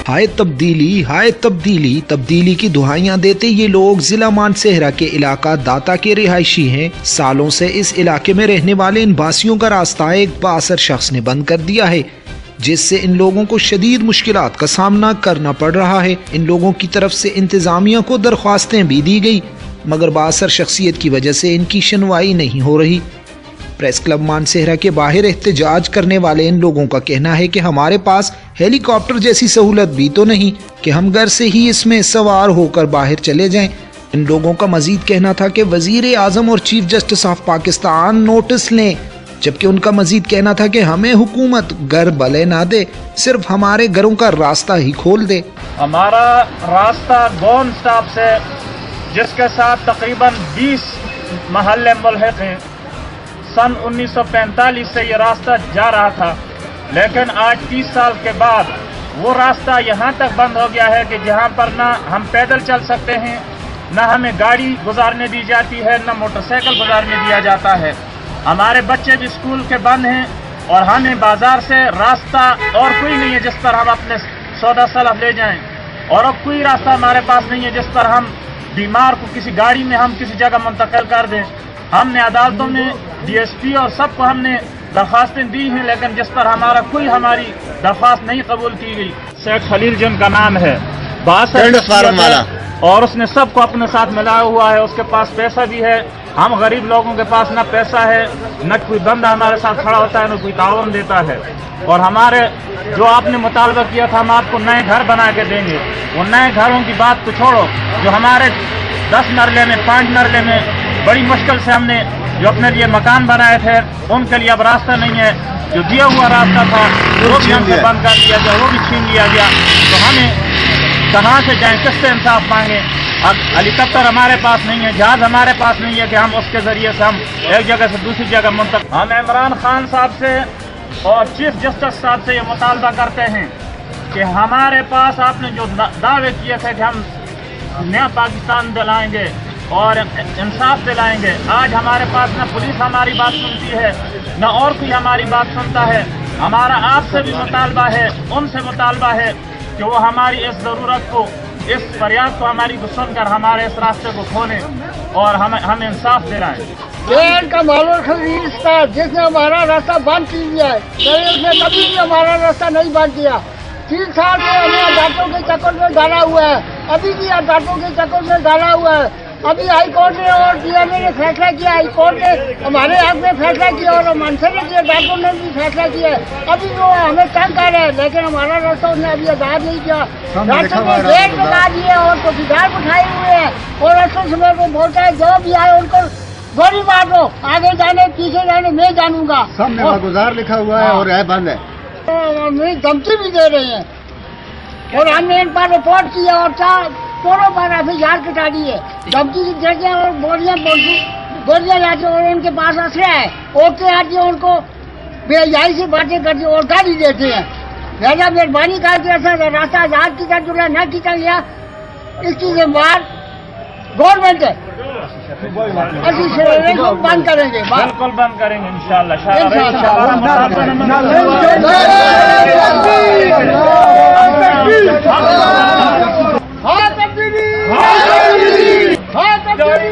ہائے تبدیلی تبدیلی کی دہائیاں دیتے یہ لوگ ضلع مانسہرہ کے علاقہ داتا کے رہائشی ہیں۔ سالوں سے اس علاقے میں رہنے والے ان باسیوں کا راستہ ایک بااثر شخص نے بند کر دیا ہے، جس سے ان لوگوں کو شدید مشکلات کا سامنا کرنا پڑ رہا ہے۔ ان لوگوں کی طرف سے انتظامیہ کو درخواستیں بھی دی گئی، مگر بااثر شخصیت کی وجہ سے ان کی سنوائی نہیں ہو رہی۔ پریس کلب مانسہرہ کے باہر احتجاج کرنے والے ان لوگوں کا کہنا ہے کہ ہمارے پاس ہیلی کاپٹر جیسی سہولت بھی تو نہیں کہ ہم گھر سے ہی اس میں سوار ہو کر باہر چلے جائیں۔ ان لوگوں کا مزید کہنا تھا کہ وزیر اعظم اور chief justice of Pakistan notice لیں، جبکہ ان کا مزید کہنا تھا کہ ہمیں حکومت گھر بھلے نہ دے، صرف ہمارے گھروں کا راستہ ہی کھول دے۔ ہمارا راستہ گون سٹاپ سے، جس کے ساتھ تقریباً 20 محلے ملحق ہیں، سن 1945 سے یہ راستہ جا رہا تھا، لیکن آج 30 سال کے بعد وہ راستہ یہاں تک بند ہو گیا ہے کہ جہاں پر نہ ہم پیدل چل سکتے ہیں، نہ ہمیں گاڑی گزارنے دی جاتی ہے، نہ موٹر سائیکل گزارنے دیا جاتا ہے۔ ہمارے بچے بھی اسکول کے بند ہیں اور ہمیں بازار سے راستہ اور کوئی نہیں ہے جس پر ہم اپنے سودا سلف لے جائیں، اور اب کوئی راستہ ہمارے پاس نہیں ہے جس پر ہم بیمار کو کسی گاڑی میں ہم کسی جگہ منتقل کر دیں۔ ہم نے عدالتوں میں ڈی ایس پی اور سب کو ہم نے درخواستیں دی ہیں، لیکن جس پر ہماری درخواست نہیں قبول کی گئی۔ شیخ خلیل جن کا نام ہے، اور اس نے سب کو اپنے ساتھ ملایا ہوا ہے، اس کے پاس پیسہ بھی ہے۔ ہم غریب لوگوں کے پاس نہ پیسہ ہے، نہ کوئی بندہ ہمارے ساتھ کھڑا ہوتا ہے، نہ کوئی تعاون دیتا ہے۔ اور ہمارے جو آپ نے مطالبہ کیا تھا ہم آپ کو نئے گھر بنا کے دیں گے، وہ نئے گھروں کی بات تو چھوڑو، جو ہمارے 10 مرلے میں 5 مرلے میں بڑی مشکل سے ہم نے جو اپنے لیے مکان بنائے تھے، ان کے لیے اب راستہ نہیں ہے۔ جو دیا ہوا راستہ تھا وہ بھی ہم سے بند کر دیا گیا، وہ بھی چھین لیا گیا۔ تو ہمیں کہاں سے جائیں، کس سے انصاف مانگیں؟ اب ہیلی کاپٹر ہمارے پاس نہیں ہے، جہاز ہمارے پاس نہیں ہے کہ ہم اس کے ذریعے سے ہم ایک جگہ سے دوسری جگہ منتقل۔ ہم عمران خان صاحب سے اور چیف جسٹس صاحب سے یہ مطالبہ کرتے ہیں کہ ہمارے پاس آپ نے جو دعوے کیے تھے کہ ہم نیا پاکستان دلائیں گے اور انصاف دلائیں گے، آج ہمارے پاس نہ پولیس ہماری بات سنتی ہے، نہ اور کوئی ہماری بات سنتا ہے۔ ہمارا آپ سے بھی مطالبہ ہے، ان سے مطالبہ ہے کہ وہ ہماری اس ضرورت کو، اس فریاد کو ہماری کو سن کر ہمارے اس راستے کو کھولیں اور ہمیں انصاف دلائیں۔ ٹرین کا معلوم خریج تھا جس نے ہمارا راستہ بند کر دیا ہے، اس نے کبھی بھی ہمارا راستہ نہیں بند کیا۔ 3 سال سے ہمیں عدالتوں کے چکر میں ڈالا ہوا ہے، ابھی بھی عدالتوں کے چکر میں ڈالا ہوا ہے۔ ابھی ہائی کورٹ نے اور ڈی ایم اے نے فیصلہ کیا، ہائی کورٹ نے ہمارے حق میں فیصلہ کیا اور مانسہرہ کی عدالتوں نے بھی فیصلہ کیا ہے۔ ابھی وہ ہمیں تنگ کر رہے ہیں، لیکن ہمارا راستہ انہوں نے ابھی آزاد نہیں کیا۔ راستے میں گیٹ لگا دیے اور چوکیدار بٹھائے ہوئے ہیں، اور اصل سمے کو بولتا ہے جو بھی آئے ان کو گولی مار دو، آگے جانے پیچھے جانے میں جانوں گا۔ سامنے گزار لکھا ہوا ہے اور یہ بند ہے، ہمیں دھمکی بھی دے رہے ہیں، اور ہم نے ان پر رپورٹ کی ہے اور چوروں پر FIR کٹا دی ہے، دھمکی کی جگہ اور گولیاں لاتے اور ان کے پاس اسلحہ ہے، اوکے آتی ہے، ان کو بے حیائی سے باتیں کرتے اور گالی دیتے ہیں۔ لہٰذا مہربانی کر کے ایسا راستہ آزاد کیا جو نہ کیا گیا، اس کی ذمہ دار گورنمنٹ ہے۔ اسی بند کریں گے، بالکل بند کریں گے انشاءاللہ۔ ہاں تبدیلی، ہاں تبدیلی، ہاں تبدیلی۔